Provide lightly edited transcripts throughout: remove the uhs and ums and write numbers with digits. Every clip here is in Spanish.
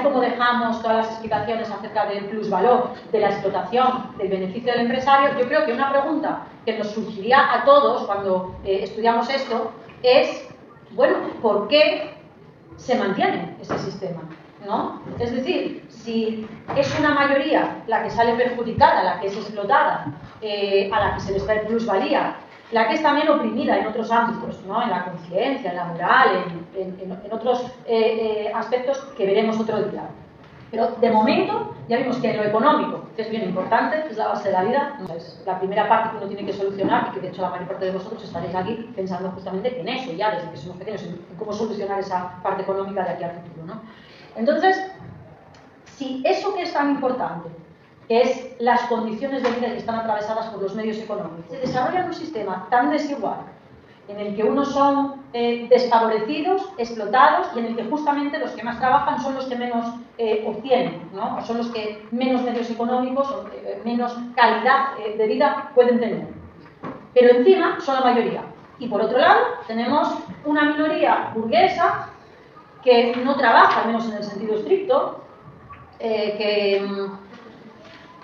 y como dejamos todas las explicaciones acerca del plusvalor, de la explotación, del beneficio del empresario, yo creo que una pregunta que nos surgiría a todos cuando estudiamos esto es, bueno, ¿por qué se mantiene ese sistema? ¿No? Es decir, si es una mayoría la que sale perjudicada, la que es explotada, a la que se les trae plusvalía, la que es también oprimida en otros ámbitos, ¿no? En la conciencia, en la moral, en otros aspectos que veremos otro día. Pero de momento ya vimos que en lo económico, que es bien importante, es la base de la vida, es la primera parte que uno tiene que solucionar y que de hecho la mayor parte de vosotros estaréis aquí pensando justamente en eso, ya desde que somos pequeños, en cómo solucionar esa parte económica de aquí al futuro, ¿no? Entonces, si eso que es tan importante, que es las condiciones de vida que están atravesadas por los medios económicos, se desarrolla en un sistema tan desigual, en el que unos son desfavorecidos, explotados, y en el que justamente los que más trabajan son los que menos obtienen, ¿no? Son los que menos medios económicos, o menos calidad de vida pueden tener. Pero encima son la mayoría. Y por otro lado, tenemos una minoría burguesa que no trabaja, al menos en el sentido estricto, que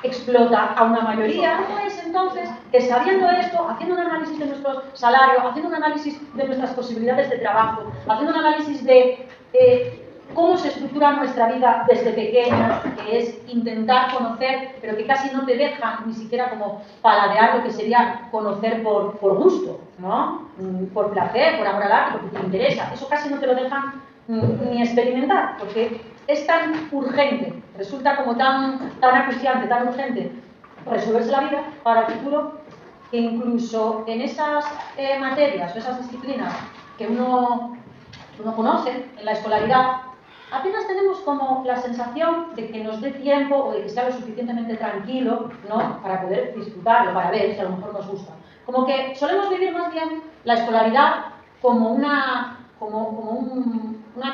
explota a una mayoría. ¿Cómo es entonces que, sabiendo esto, haciendo un análisis de nuestro salario, haciendo un análisis de nuestras posibilidades de trabajo, haciendo un análisis de cómo se estructura nuestra vida desde pequeños, que es intentar conocer, pero que casi no te dejan ni siquiera como paladear lo que sería conocer por gusto, ¿no? Por placer, por amor al arte, porque te interesa, eso casi no te lo dejan ni experimentar, porque es tan urgente, resulta como tan acuciante, tan urgente resolverse la vida para el futuro, que incluso en esas materias o esas disciplinas que uno conoce en la escolaridad, apenas tenemos como la sensación de que nos dé tiempo o de que sea lo suficientemente tranquilo, ¿no? Para poder disfrutarlo, para ver si a lo mejor nos gusta. Como que solemos vivir más bien la escolaridad como una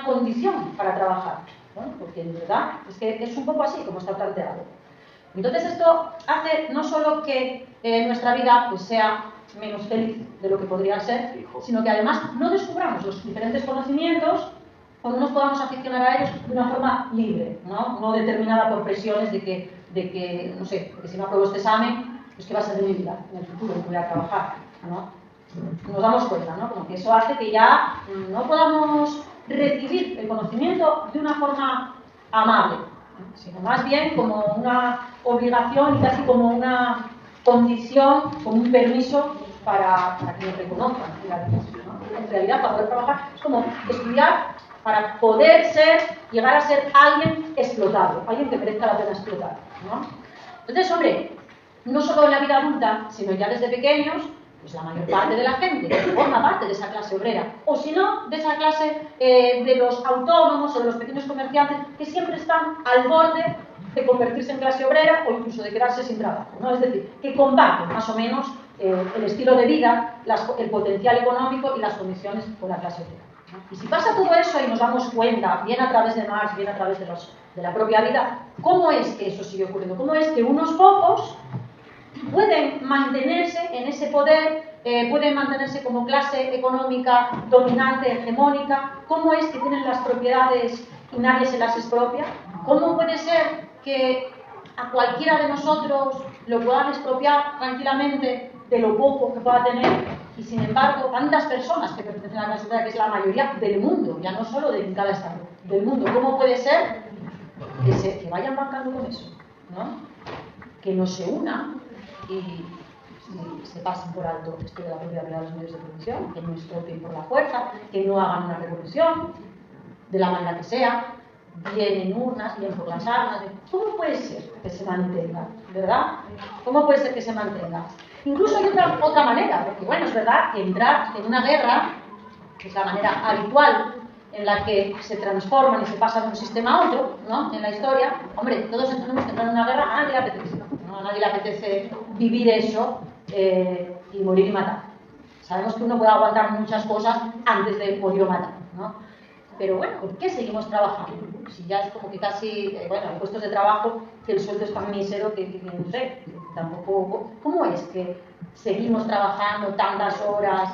condición para trabajar, ¿no? Porque en verdad es que es un poco así como está planteado. Entonces esto hace no solo que nuestra vida pues, sea menos feliz de lo que podría ser, sino que además no descubramos los diferentes conocimientos o no nos podamos aficionar a ellos de una forma libre, no determinada por presiones de que no sé, que si no apruebo este examen, pues ¿qué va a ser de mi vida en el futuro? Voy a trabajar, ¿no? Nos damos cuenta, ¿no? Como que eso hace que ya no podamos recibir el conocimiento de una forma amable, sino más bien como una obligación y casi como una condición, como un permiso para que nos reconozcan en la vida, ¿no? En realidad, para poder trabajar es como estudiar para poder llegar a ser alguien explotado, alguien que merezca la pena explotar, ¿no? Entonces, hombre, no solo en la vida adulta, sino ya desde pequeños, pues la mayor parte de la gente forma parte de esa clase obrera, o si no, de esa clase de los autónomos o de los pequeños comerciantes que siempre están al borde de convertirse en clase obrera o incluso de quedarse sin trabajo, ¿no? Es decir, que comparten más o menos el estilo de vida, el potencial económico y las condiciones con la clase obrera, ¿no? Y si pasa todo eso y nos damos cuenta, bien a través de Marx, bien a través de la propia vida, ¿cómo es que eso sigue ocurriendo? ¿Cómo es que unos pocos pueden mantenerse en ese poder, pueden mantenerse como clase económica dominante, hegemónica? ¿Cómo es que tienen las propiedades y nadie se las expropia? ¿Cómo puede ser que a cualquiera de nosotros lo puedan expropiar tranquilamente de lo poco que pueda tener y sin embargo tantas personas que pertenecen a la clase obrera, que es la mayoría del mundo, ya no solo de cada estado, del mundo? ¿Cómo puede ser que vayan marcando con eso, ¿no? Que no se unan y se pasen por alto esto de la propiedad de los medios de producción, que no expropien por la fuerza, que no hagan una revolución de la manera que sea, bien en urnas, bien por las armas. ¿Cómo puede ser que se mantenga? ¿Verdad? ¿Cómo puede ser que se mantenga? Incluso hay otra manera, porque bueno, es verdad que entrar en una guerra, que es la manera habitual en la que se transforman y se pasan de un sistema a otro, ¿no? En la historia, hombre, todos entendemos que entrar en una guerra a nadie le apetece, ¿no? A nadie le apetece vivir eso y morir y matar. Sabemos que uno puede aguantar muchas cosas antes de morir o matar, ¿no? Pero bueno, ¿por qué seguimos trabajando? Si ya es como que casi, bueno, hay puestos de trabajo que el sueldo es tan mísero que no sé, tampoco. ¿Cómo es que seguimos trabajando tantas horas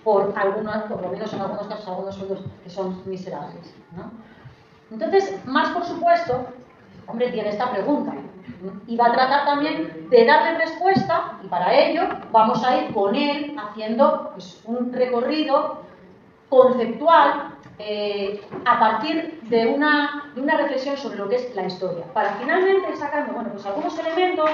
por lo menos en algunos casos, algunos sueldos que son miserables, ¿no? Entonces, Marx, por supuesto, hombre, tiene esta pregunta y va a tratar también de darle respuesta, y para ello vamos a ir con él haciendo pues, un recorrido conceptual a partir de una reflexión sobre lo que es la historia, para finalmente ir sacando pues algunos elementos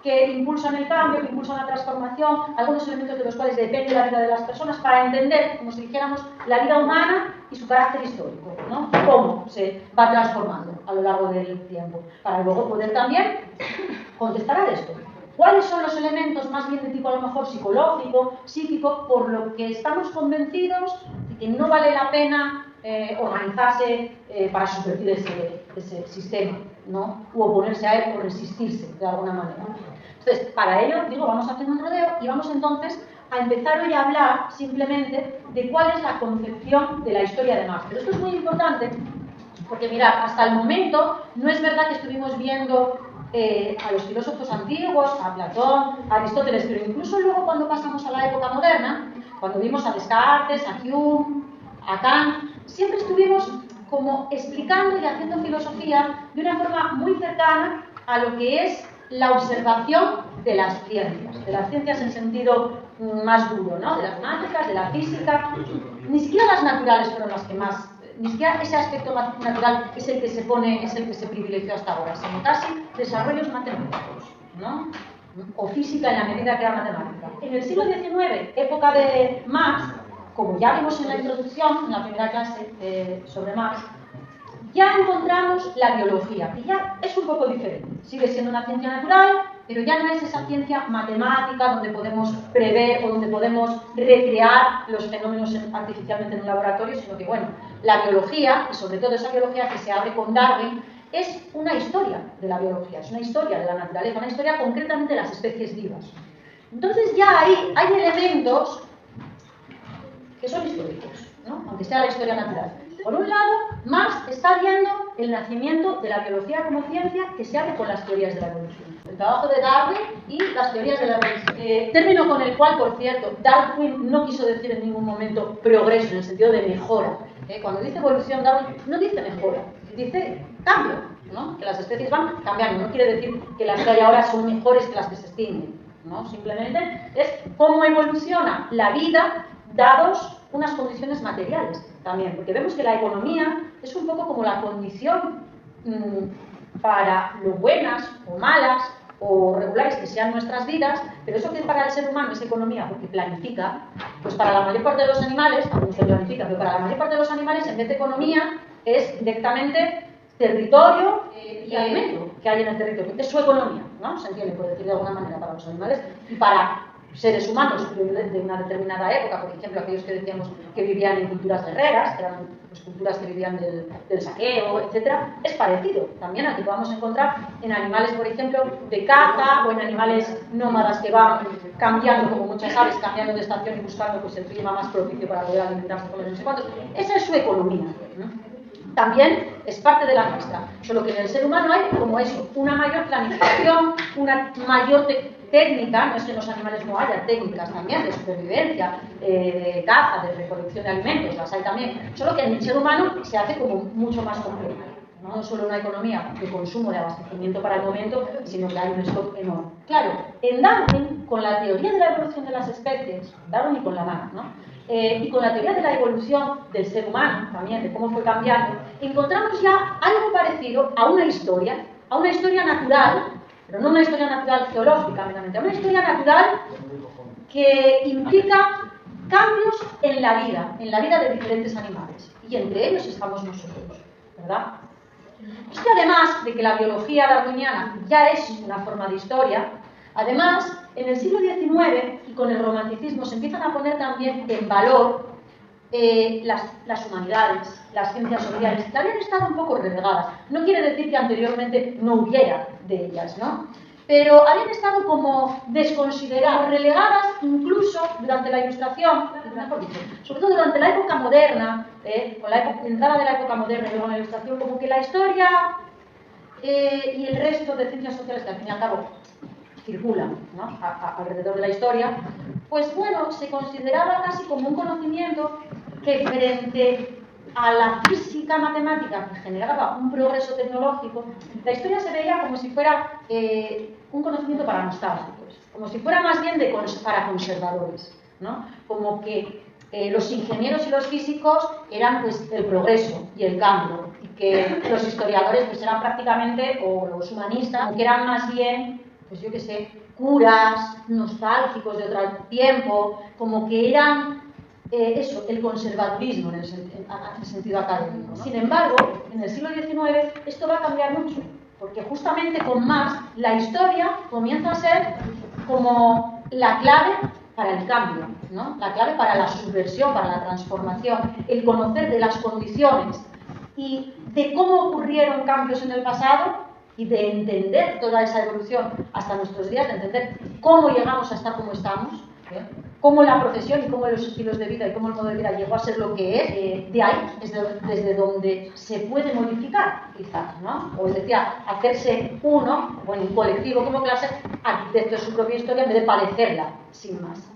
que impulsan el cambio, que impulsan la transformación, algunos elementos de los cuales depende la vida de las personas, para entender, como si dijéramos, la vida humana y su carácter histórico, ¿no? Cómo se va transformando a lo largo del tiempo, para luego poder también contestar a esto. ¿Cuáles son los elementos más bien de tipo a lo mejor psicológico, psíquico, por lo que estamos convencidos de que no vale la pena organizarse para subvertir ese sistema, ¿no? U oponerse a él o resistirse de alguna manera? Entonces, para ello, digo, vamos a hacer un rodeo y vamos entonces a empezar hoy a hablar simplemente de cuál es la concepción de la historia de Marx. Pero esto es muy importante porque, mirad, hasta el momento no es verdad que estuvimos viendo a los filósofos antiguos, a Platón, a Aristóteles, pero incluso luego cuando pasamos a la época moderna, cuando vimos a Descartes, a Hume, a Kant, siempre estuvimos como explicando y haciendo filosofía de una forma muy cercana a lo que es la observación de las ciencias en sentido más duro, ¿no? De las matemáticas, de la física. Ni siquiera las naturales fueron las que más, ni siquiera ese aspecto natural es el que se privilegió hasta ahora, sino casi desarrollos matemáticos, ¿no? O física en la medida que era matemática. En el siglo XIX, época de Marx, como ya vimos en la introducción, en la primera clase sobre Marx, ya encontramos la biología, que ya es un poco diferente. Sigue siendo una ciencia natural, pero ya no es esa ciencia matemática donde podemos prever o donde podemos recrear los fenómenos artificialmente en un laboratorio, sino que, bueno, la biología, y sobre todo esa biología que se abre con Darwin, es una historia de la biología, es una historia de la naturaleza, una historia concretamente de las especies vivas. Entonces ya ahí hay elementos que son históricos, ¿no? Aunque sea la historia natural. Por un lado, Marx está viendo el nacimiento de la biología como ciencia que se abre con las teorías de la evolución. El trabajo de Darwin y las teorías de la evolución. Término con el cual, por cierto, Darwin no quiso decir en ningún momento progreso, en el sentido de mejora. Cuando dice evolución, Darwin no dice mejora, dice cambio, ¿no? Que las especies van cambiando. No quiere decir que las que hay ahora son mejores que las que se extinguen, ¿no? Simplemente es cómo evoluciona la vida dados unas condiciones materiales también, porque vemos que la economía es un poco como la condición para lo buenas o malas o regulares que sean nuestras vidas, pero eso que para el ser humano es economía porque planifica, pues para la mayor parte de los animales, aunque se planifica, pero para la mayor parte de los animales en vez de economía es directamente territorio y alimento que hay en el territorio, es su economía, ¿no? Se entiende, por decir de alguna manera, para los animales y para seres humanos de una determinada época, por ejemplo, aquellos que decíamos que vivían en culturas guerreras, que eran pues, culturas que vivían del saqueo, etc., es parecido también al que podamos encontrar en animales, por ejemplo, de caza o en animales nómadas que van cambiando, como muchas aves, cambiando de estación y buscando pues, el clima más propicio para poder alimentarse con los no sé cuántos. Esa es su economía, ¿no? También es parte de la nuestra, solo que en el ser humano hay como eso, una mayor planificación, una mayor técnica, no es que en los animales no haya técnicas también de supervivencia, de caza, de recolección de alimentos, las hay también, solo que en el ser humano se hace como mucho más complejo. No solo una economía de consumo, de abastecimiento para el momento, sino que hay un stock enorme. Claro, en Darwin, con la teoría de la evolución de las especies, Darwin y con la mano, ¿no? Y con la teoría de la evolución del ser humano, también, de cómo fue cambiando, encontramos ya algo parecido a una historia natural, pero no una historia natural geológica, meramente, una historia natural que implica cambios en la vida de diferentes animales, y entre ellos estamos nosotros, ¿verdad? Es que además de que la biología darwiniana ya es una forma de historia, además, en el siglo XIX y con el romanticismo se empiezan a poner también en valor las humanidades, las ciencias sociales, que habían estado un poco relegadas. No quiere decir que anteriormente no hubiera de ellas, ¿no? Pero habían estado como desconsideradas, relegadas incluso durante la Ilustración, mejor dicho, sobre todo durante la época moderna, con la entrada de la época moderna y luego la Ilustración, como que la historia y el resto de ciencias sociales que al fin y al cabo circulan, ¿no? Alrededor de la historia, pues bueno, se consideraba casi como un conocimiento que frente a la física matemática que generaba un progreso tecnológico, la historia se veía como si fuera un conocimiento para nostálgicos, como si fuera más bien para conservadores, ¿no? Como que los ingenieros y los físicos eran pues el progreso y el cambio, y que los historiadores pues eran prácticamente, o los humanistas, que eran más bien, pues yo qué sé, curas, nostálgicos de otro tiempo, como que eran eso, el conservadurismo en el sentido académico, ¿no? Sin embargo, en el siglo XIX esto va a cambiar mucho, porque justamente con Marx la historia comienza a ser como la clave para el cambio, ¿no? La clave para la subversión, para la transformación, el conocer de las condiciones y de cómo ocurrieron cambios en el pasado y de entender toda esa evolución hasta nuestros días, de entender cómo llegamos a estar como estamos, cómo la profesión y cómo los estilos de vida y cómo el modo de vida llegó a ser lo que es, de ahí, desde donde se puede modificar, quizás, ¿no? O decía, hacerse uno, o en un colectivo como clase, arquitecto de su propia historia en vez de parecerla, sin más.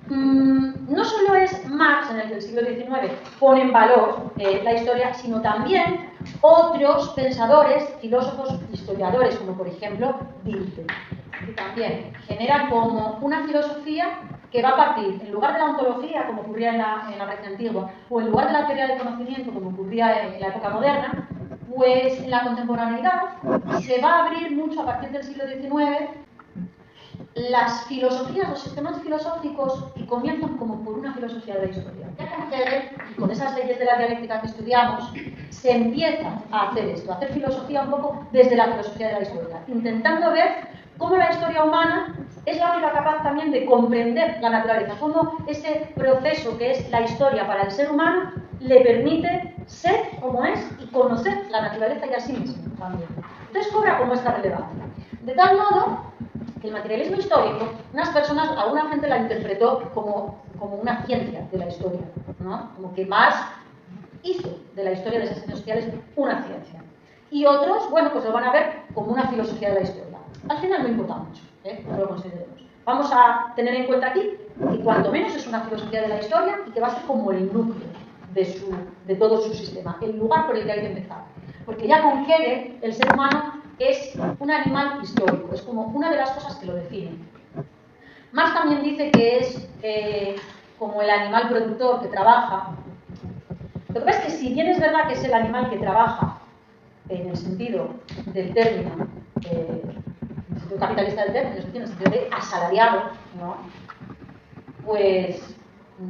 No solo es Marx en el siglo XIX pone en valor la historia, sino también otros pensadores, filósofos, historiadores, como por ejemplo Dilthey, que también genera como una filosofía que va a partir, en lugar de la ontología, como ocurría en la Grecia antigua, o en lugar de la teoría del conocimiento, como ocurría en la época moderna, pues en la contemporaneidad se va a abrir mucho a partir del siglo XIX las filosofías, los sistemas filosóficos que comienzan como por una filosofía de la historia. Ya con Hegel, y con esas leyes de la dialéctica que estudiamos, se empieza a hacer esto, a hacer filosofía un poco desde la filosofía de la historia, intentando ver cómo la historia humana es la única capaz también de comprender la naturaleza, cómo ese proceso que es la historia para el ser humano le permite ser como es y conocer la naturaleza y a sí mismo también. Entonces cobra como esta relevancia. De tal modo que el materialismo histórico, alguna gente la interpretó como una ciencia de la historia, ¿no? Como que Marx hizo de la historia de esas ciencias sociales una ciencia. Y otros, bueno, pues lo van a ver como una filosofía de la historia. Al final no importa mucho, no lo consideremos. Vamos a tener en cuenta aquí que cuanto menos es una filosofía de la historia y que va a ser como el núcleo de todo su sistema, el lugar por el que hay que empezar. Porque ya con Hegel, el ser humano es un animal histórico, es como una de las cosas que lo definen. Marx también dice que es como el animal productor que trabaja. Lo que pasa es que si bien es verdad que es el animal que trabaja, en el sentido del término, en el sentido capitalista del término, en el sentido de asalariado, ¿no? Pues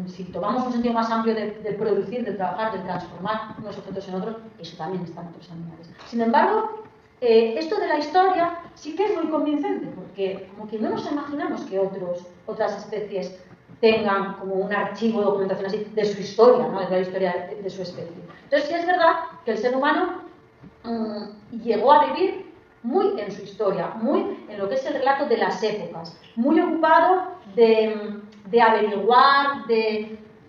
si tomamos un sentido más amplio de producir, de trabajar, de transformar unos objetos en otros, eso también está en otros animales. Sin embargo, esto de la historia sí que es muy convincente, porque como que no nos imaginamos que otras especies tengan como un archivo de documentación así de su historia, ¿no? De la historia de su especie. Entonces sí es verdad que el ser humano llegó a vivir muy en su historia, muy en lo que es el relato de las épocas, muy ocupado de averiguar,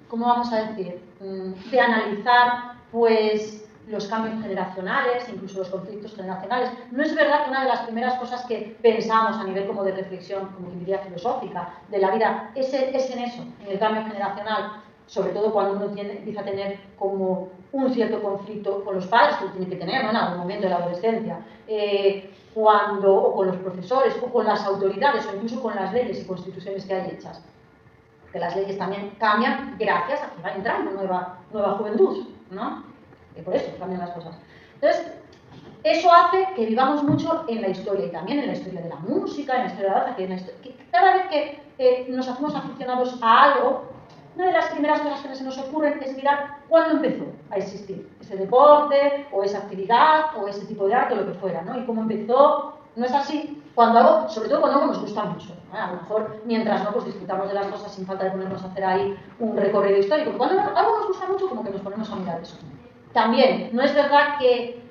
¿cómo vamos a decir? De analizar, pues, los cambios generacionales, incluso los conflictos generacionales. No es verdad que una de las primeras cosas que pensamos a nivel como de reflexión, como que diría filosófica, de la vida, es en eso, en el cambio generacional, sobre todo cuando uno empieza a tener como un cierto conflicto con los padres, que tiene que tener, ¿no? En algún momento de la adolescencia, o con los profesores, o con las autoridades, o incluso con las leyes y constituciones que hay hechas. Que las leyes también cambian gracias a que va entrando nueva juventud, ¿no? Y por eso cambian las cosas. Entonces, eso hace que vivamos mucho en la historia, y también en la historia de la música, en la historia de la danza, que cada vez que nos hacemos aficionados a algo, una de las primeras cosas que se nos ocurren es mirar cuándo empezó a existir ese deporte, o esa actividad, o ese tipo de arte, o lo que fuera, ¿no? Y cómo empezó. No es así cuando algo, sobre todo cuando algo nos gusta mucho, ¿no? A lo mejor mientras no, pues disfrutamos de las cosas sin falta de ponernos a hacer ahí un recorrido histórico. Cuando algo nos gusta mucho, como que nos ponemos a mirar eso. También, no es verdad que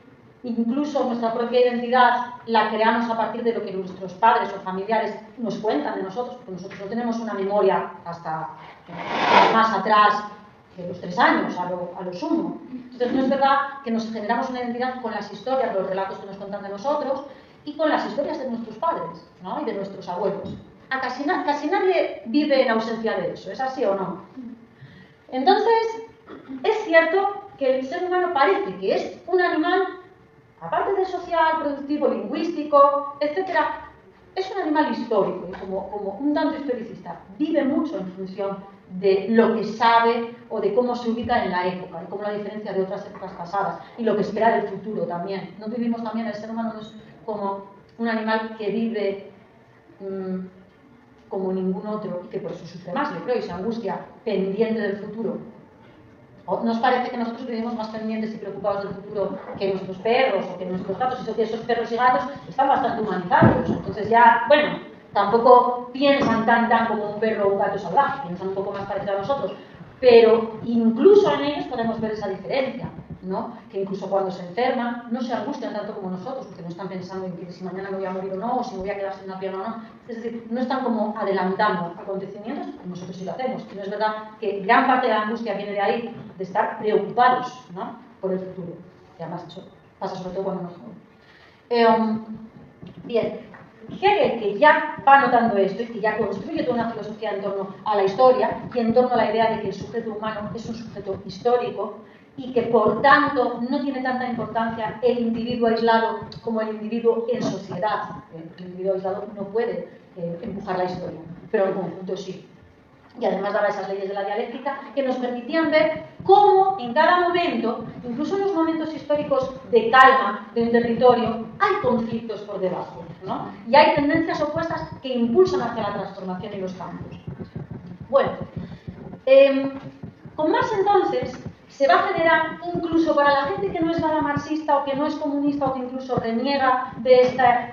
incluso nuestra propia identidad la creamos a partir de lo que nuestros padres o familiares nos cuentan de nosotros, porque nosotros no tenemos una memoria hasta más atrás de los 3 años, a lo sumo. Entonces no es verdad que nos generamos una identidad con las historias, los relatos que nos cuentan de nosotros y con las historias de nuestros padres, ¿no? Y de nuestros abuelos. Casi nadie vive en ausencia de eso, ¿es así o no? Entonces, es cierto que el ser humano parece que es un animal, aparte de social, productivo, lingüístico, etcétera, es un animal histórico, como un tanto historicista. Vive mucho en función de lo que sabe o de cómo se ubica en la época y cómo la diferencia de otras épocas pasadas y lo que espera del futuro también. No vivimos también, el ser humano no es como un animal que vive como ningún otro y que por eso sufre más, yo creo, y se angustia pendiente del futuro. ¿Nos parece que nosotros vivimos más pendientes y preocupados del futuro que nuestros perros o que nuestros gatos? Eso que esos perros y gatos están bastante humanizados. Entonces ya, bueno, tampoco piensan tan como un perro o un gato salvaje, piensan un poco más parecido a nosotros. Pero incluso en ellos podemos ver esa diferencia, ¿no? Que incluso cuando se enferman no se angustian tanto como nosotros, porque no están pensando en que si mañana me voy a morir o no, o si me voy a quedar sin una pierna o no. Es decir, no están como adelantando acontecimientos, como nosotros sí lo hacemos. Y no es verdad que gran parte de la angustia viene de ahí, de estar preocupados, ¿no?, por el futuro. Y además eso pasa sobre todo cuando nos joven. Bien. Hegel, que ya va notando esto y que ya construye toda una filosofía en torno a la historia y en torno a la idea de que el sujeto humano es un sujeto histórico y que por tanto no tiene tanta importancia el individuo aislado como el individuo en sociedad. El individuo aislado no puede empujar la historia, pero en conjunto sí. Y además daba esas leyes de la dialéctica que nos permitían ver cómo en cada momento, incluso en los momentos históricos de calma de un territorio, hay conflictos por debajo, ¿no? Y hay tendencias opuestas que impulsan hacia la transformación y los cambios. Bueno, con Marx entonces se va a generar, incluso para la gente que no es nada marxista o que no es comunista o que incluso reniega de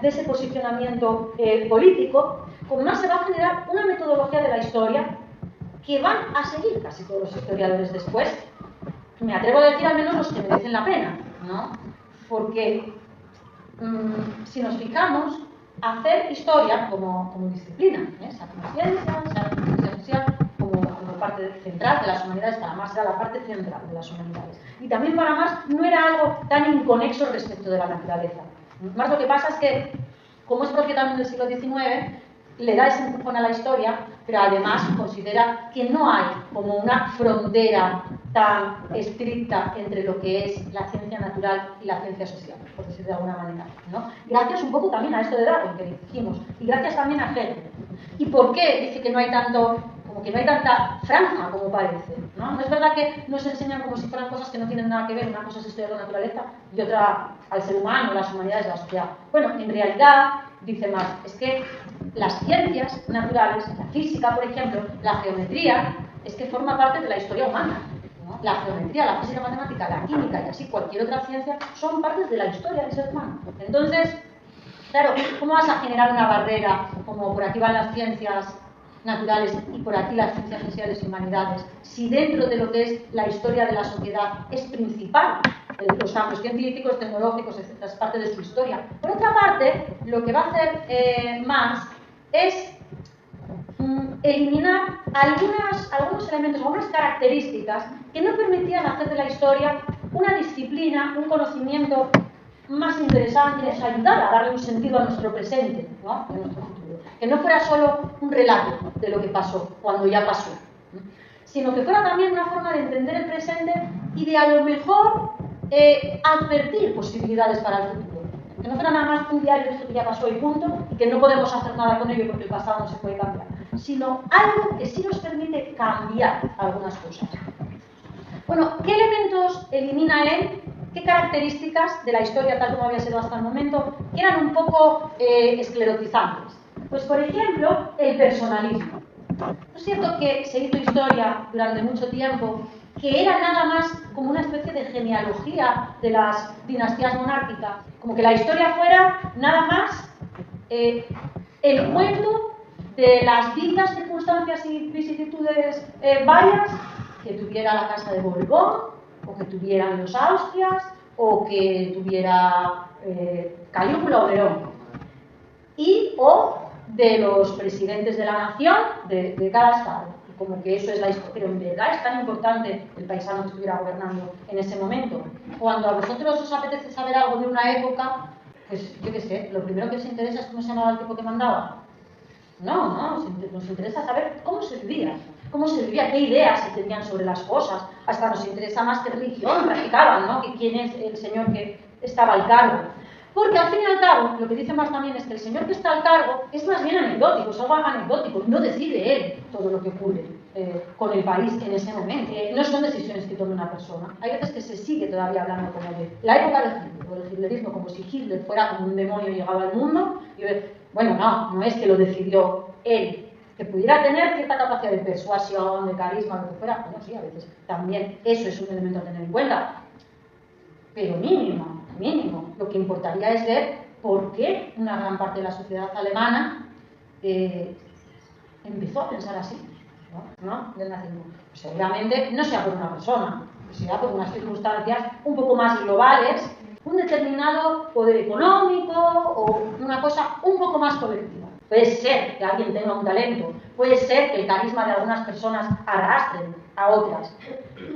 ese posicionamiento político, con Marx se va a generar una metodología de la historia que van a seguir casi todos los historiadores después. Me atrevo a decir al menos los que merecen la pena, ¿no? Porque si nos fijamos, hacer historia como disciplina, sea como ciencia, sea como ciencia social, como parte central de las humanidades, para Marx era la parte central de las humanidades. Y también para Marx no era algo tan inconexo respecto de la naturaleza. Marx lo que pasa es que, como es propio también del siglo XIX, le da ese empujón a la historia, pero además considera que no hay como una frontera tan estricta entre lo que es la ciencia natural y la ciencia social, por decir de alguna manera, ¿no? Gracias un poco también a esto de Darwin que dijimos, y gracias también a Hegel. ¿Y por qué dice que no hay tanto, como que no hay tanta franja como parece, ¿no? No es verdad que nos enseñan como si fueran cosas que no tienen nada que ver, una cosa es estudiar la naturaleza y otra al ser humano, las humanidades, la sociedad. Bueno, en realidad, dice Marx, es que las ciencias naturales, la física, por ejemplo, la geometría, es que forma parte de la historia humana, ¿no? La geometría, la física matemática, la química y así cualquier otra ciencia son partes de la historia del ser humano. Entonces, claro, ¿cómo vas a generar una barrera como por aquí van las ciencias naturales y por aquí las ciencias sociales y humanidades, si dentro de lo que es la historia de la sociedad es principal los campos científicos, tecnológicos, etc., es parte de su historia? Por otra parte, lo que va a hacer Marx es eliminar algunos elementos, algunas características que no permitían hacer de la historia una disciplina, un conocimiento más interesante, que nos ayudara a darle un sentido a nuestro presente, ¿no?, a nuestro futuro. Que no fuera solo un relato de lo que pasó, cuando ya pasó, ¿no?, sino que fuera también una forma de entender el presente y de a lo mejor advertir posibilidades para el futuro. Que no fuera nada más un diario de esto que ya pasó y punto, y que no podemos hacer nada con ello porque el pasado no se puede cambiar, sino algo que sí nos permite cambiar algunas cosas. Bueno, ¿qué elementos elimina él? ¿Qué características de la historia tal como había sido hasta el momento que eran un poco esclerotizantes? Pues, por ejemplo, el personalismo. ¿No es cierto que se hizo historia durante mucho tiempo que era nada más como una especie de genealogía de las dinastías monárquicas? Como que la historia fuera nada más el cuento de las distintas circunstancias y vicisitudes varias que tuviera la casa de Borbón, o que tuvieran los Austrias, o que tuviera Calígula o Nerón, o de los presidentes de la nación de cada estado. Y como que eso es la historia, pero en verdad es tan importante el paisano que estuviera gobernando en ese momento. Cuando a vosotros os apetece saber algo de una época, pues yo qué sé, lo primero que os interesa es cómo se llamaba el tipo que mandaba. No, nos interesa saber cómo se vivía. cómo se vivía, qué ideas se tenían sobre las cosas. Hasta nos interesa más qué religión practicaban, ¿no? Que quién es el señor que estaba al cargo. Porque al fin y al cabo, lo que dice Marx también es que el señor que está al cargo es más bien anecdótico, es algo anecdótico, no decide él todo lo que ocurre con el país en ese momento. No son decisiones que tome una persona. Hay veces que se sigue todavía hablando como de la época del Hitler, o del hitlerismo, como si Hitler fuera como un demonio y llegaba al mundo. Y bueno, no es que lo decidió él, que pudiera tener cierta capacidad de persuasión, de carisma, lo que fuera. Bueno, sí, a veces también eso es un elemento a tener en cuenta, pero mínimo. Lo que importaría es ver por qué una gran parte de la sociedad alemana empezó a pensar así, ¿no? Del nazismo. Pues seguramente no sea por una persona, sea por unas circunstancias un poco más globales, un determinado poder económico o una cosa un poco más colectiva. Puede ser que alguien tenga un talento, puede ser que el carisma de algunas personas arrastren a otras,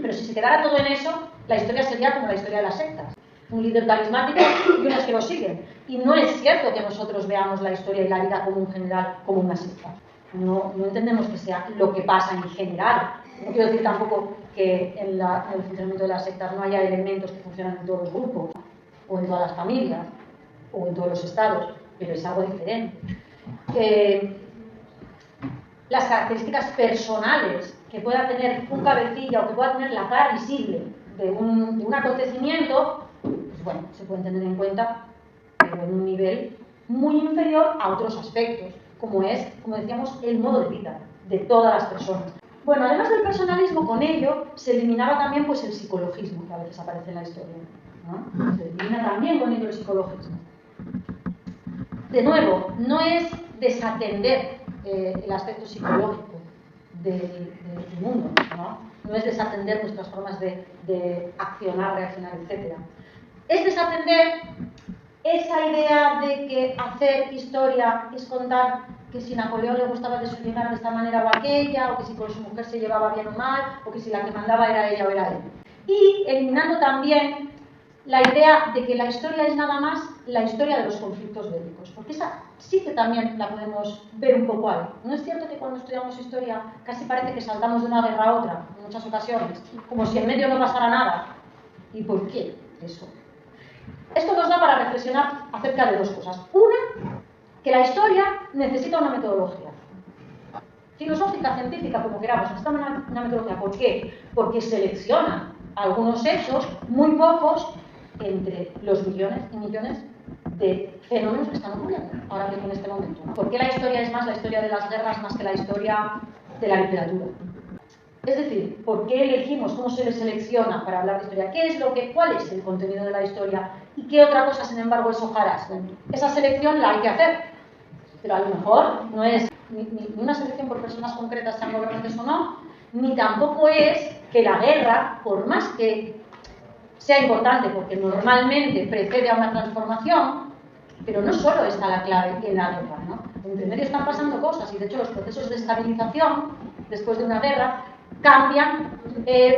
pero si se quedara todo en eso, la historia sería como la historia de las sectas. Un líder carismático y unos que lo siguen. Y no es cierto que nosotros veamos la historia y la vida como un general, como una secta. No entendemos que sea lo que pasa en general. No quiero decir tampoco que en el funcionamiento de las sectas no haya elementos que funcionan en todos los grupos, o en todas las familias, o en todos los estados, pero es algo diferente. Las características personales que pueda tener un cabecilla o que pueda tener la cara visible de un acontecimiento, pues bueno, se pueden tener en cuenta, pero en un nivel muy inferior a otros aspectos, como es, como decíamos, el modo de vida de todas las personas. Bueno, además del personalismo, con ello se eliminaba también pues, el psicologismo, que a veces aparece en la historia, ¿no? Se elimina también con ello el psicologismo. De nuevo, no es desatender el aspecto psicológico del mundo, ¿no? No es desatender nuestras formas de accionar, reaccionar, etc. Es desatender esa idea de que hacer historia es contar que si Napoleón le gustaba desayunar de esta manera o aquella, o que si con su mujer se llevaba bien o mal, o que si la que mandaba era ella o era él. Y eliminando también la idea de que la historia es nada más la historia de los conflictos bélicos, porque esa sí que también la podemos ver un poco ahí. ¿No es cierto que cuando estudiamos historia casi parece que saltamos de una guerra a otra, en muchas ocasiones, como si en medio no pasara nada? ¿Y por qué eso? Esto nos da para reflexionar acerca de dos cosas. Una, que la historia necesita una metodología. Filosófica, científica, como queramos, necesita una metodología. ¿Por qué? Porque selecciona algunos hechos, muy pocos, entre los millones y millones de fenómenos que están ocurriendo ahora mismo en este momento. ¿Por qué la historia es más la historia de las guerras más que la historia de la literatura? Es decir, ¿por qué elegimos, cómo se le selecciona para hablar de historia? ¿Cuál es el contenido de la historia? ¿Y qué otra cosa, sin embargo, es hojarasca? Esa selección la hay que hacer, pero a lo mejor no es ni una selección por personas concretas, sean gobernantes o no, ni tampoco es que la guerra, por más que sea importante, porque normalmente precede a una transformación, pero no solo está la clave en la guerra, ¿no? Entre medio están pasando cosas y de hecho los procesos de estabilización después de una guerra cambian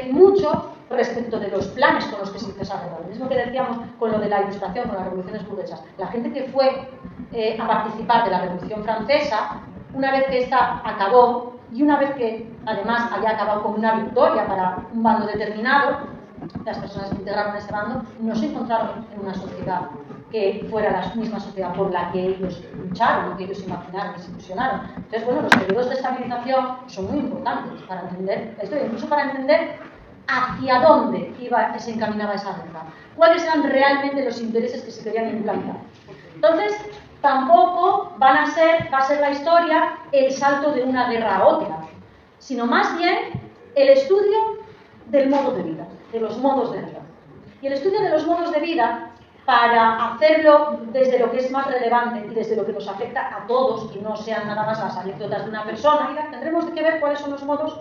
mucho respecto de los planes con los que se hizo esa guerra. Lo mismo que decíamos con lo de la Ilustración, con las revoluciones burguesas. La gente que fue a participar de la Revolución Francesa, una vez que esta acabó y una vez que además había acabado con una victoria para un bando determinado, las personas que integraron ese bando no se encontraron en una sociedad que fuera la misma sociedad por la que ellos lucharon, lo que ellos imaginaron y se ilusionaron. Entonces, bueno, los periodos de estabilización son muy importantes para entender la historia, incluso para entender hacia dónde se encaminaba esa guerra, cuáles eran realmente los intereses que se querían implantar. Entonces, tampoco va a ser la historia el salto de una guerra a otra, sino más bien el estudio del modo de vida, de los modos de vida. Y el estudio de los modos de vida, para hacerlo desde lo que es más relevante y desde lo que nos afecta a todos y no sean nada más las anécdotas de una persona, tendremos que ver cuáles son los modos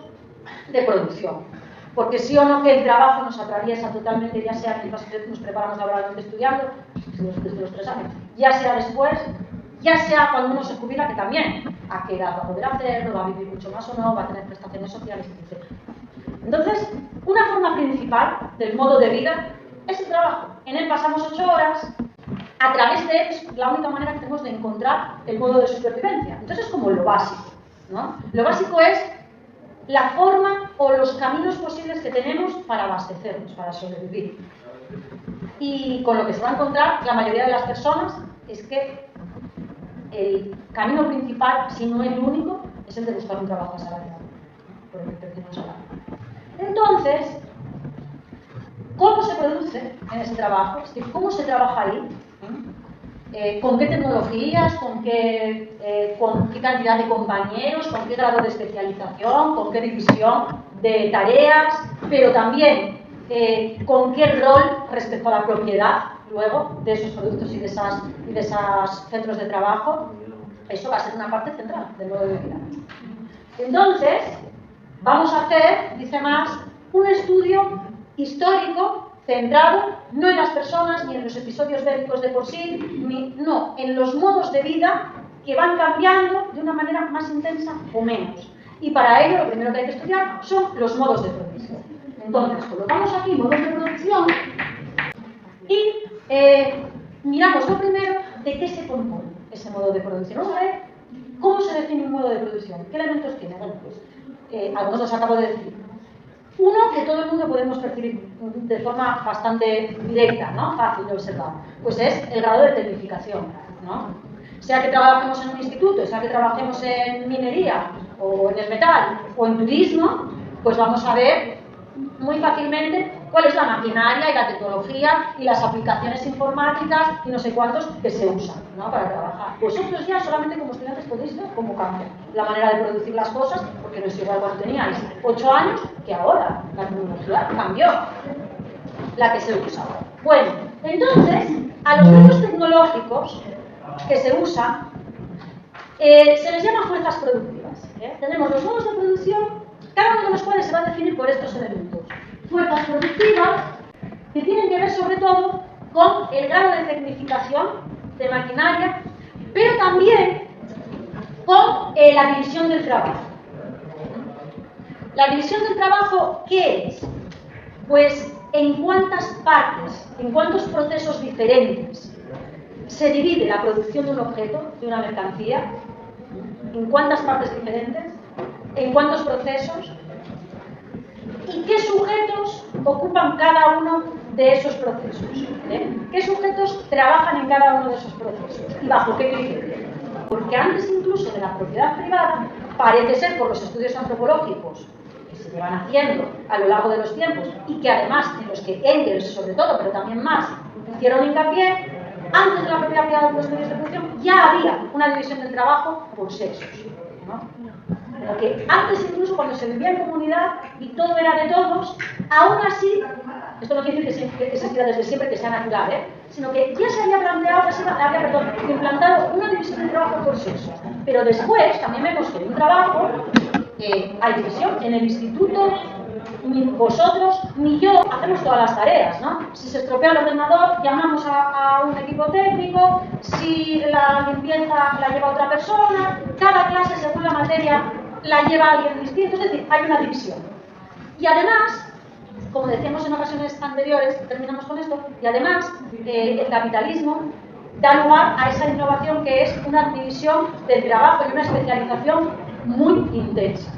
de producción. Porque sí o no que el trabajo nos atraviesa totalmente, ya sea mientras nos preparamos laboralmente estudiando, desde los 3 años, ya sea después, ya sea cuando uno se jubila, que también, a qué edad va a poder hacerlo, va a vivir mucho más o no, va a tener prestaciones sociales, etc. Entonces, una forma principal del modo de vida es el trabajo. En él pasamos 8 horas, a través de él es la única manera que tenemos de encontrar el modo de supervivencia. Entonces es como lo básico, ¿no? Lo básico es la forma o los caminos posibles que tenemos para abastecernos, para sobrevivir. Y con lo que se va a encontrar la mayoría de las personas es que el camino principal, si no el único, es el de buscar un trabajo asalariado, por el que percibe un salario. Entonces, ¿cómo se produce en ese trabajo? Es decir, ¿cómo se trabaja ahí? ¿Con qué tecnologías? ¿Con qué cantidad de compañeros? ¿Con qué grado de especialización? ¿Con qué división de tareas? Pero también, ¿con qué rol respecto a la propiedad luego de esos productos y de esos centros de trabajo? Eso va a ser una parte central del modo de vida. Entonces, vamos a hacer, dice más, un estudio histórico centrado no en las personas ni en los episodios bélicos de por sí, no, en los modos de vida que van cambiando de una manera más intensa o menos. Y para ello lo primero que hay que estudiar son los modos de producción. Entonces, colocamos aquí modos de producción y miramos lo primero de qué se compone ese modo de producción. Vamos a ver cómo se define un modo de producción, qué elementos tiene. Bueno, pues algunos los acabo de decir. Uno que todo el mundo podemos percibir de forma bastante directa, ¿no? Fácil de observar, pues es el grado de tecnificación, ¿no? Sea que trabajemos en un instituto, sea que trabajemos en minería, o en el metal, o en turismo, pues vamos a ver muy fácilmente cuál es la maquinaria y la tecnología y las aplicaciones informáticas y no sé cuántos que se usan, ¿no? Para trabajar. Vosotros ya solamente como estudiantes podéis ver cómo cambia la manera de producir las cosas, porque no es igual cuando teníais 8 años que ahora. La tecnología cambió, la que se usa. Bueno, entonces, a los medios tecnológicos que se usan se les llama fuerzas productivas. Tenemos los modos de producción, cada uno de los cuales se va a definir por estos elementos. Fuerzas productivas que tienen que ver sobre todo con el grado de tecnificación de maquinaria, pero también con la división del trabajo. La división del trabajo, ¿qué es? Pues en cuántas partes, en cuántos procesos diferentes se divide la producción de un objeto, de una mercancía, en cuántas partes diferentes, en cuántos procesos, y qué sujetos ocupan cada uno de esos procesos. ¿Qué sujetos trabajan en cada uno de esos procesos? ¿Y bajo qué criterio? Porque antes incluso de la propiedad privada, parece ser por los estudios antropológicos que se llevan haciendo a lo largo de los tiempos, y que además en los que Engels, sobre todo, pero también más, hicieron hincapié, antes de la propiedad privada de los medios de producción ya había una división del trabajo por sexos, ¿no? Porque antes, incluso cuando se vivía en comunidad y todo era de todos, aún así, esto no quiere decir que se hiciera desde siempre, que sea natural, sino que ya se había planteado, implantado una división del trabajo por sexo. Pero después también vemos que en un trabajo hay división. En el instituto, ni vosotros ni yo hacemos todas las tareas, ¿no? Si se estropea el ordenador, llamamos a un equipo técnico. Si la limpieza la lleva otra persona, cada clase según la materia la lleva alguien distinto, es decir, hay una división. Y además, como decíamos en ocasiones anteriores, terminamos con esto, y además el capitalismo da lugar a esa innovación que es una división del trabajo y una especialización muy intensa,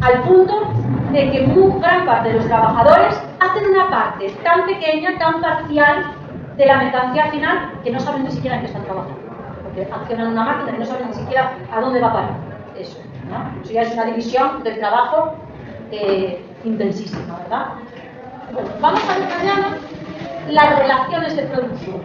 al punto de que gran parte de los trabajadores hacen una parte tan pequeña, tan parcial de la mercancía final, que no saben ni siquiera en qué están trabajando, porque accionan una máquina y no saben ni siquiera a dónde va a parar eso, ¿no? Eso ya es una división del trabajo intensísima, ¿verdad? Bueno, vamos a ver mañana las relaciones de producción.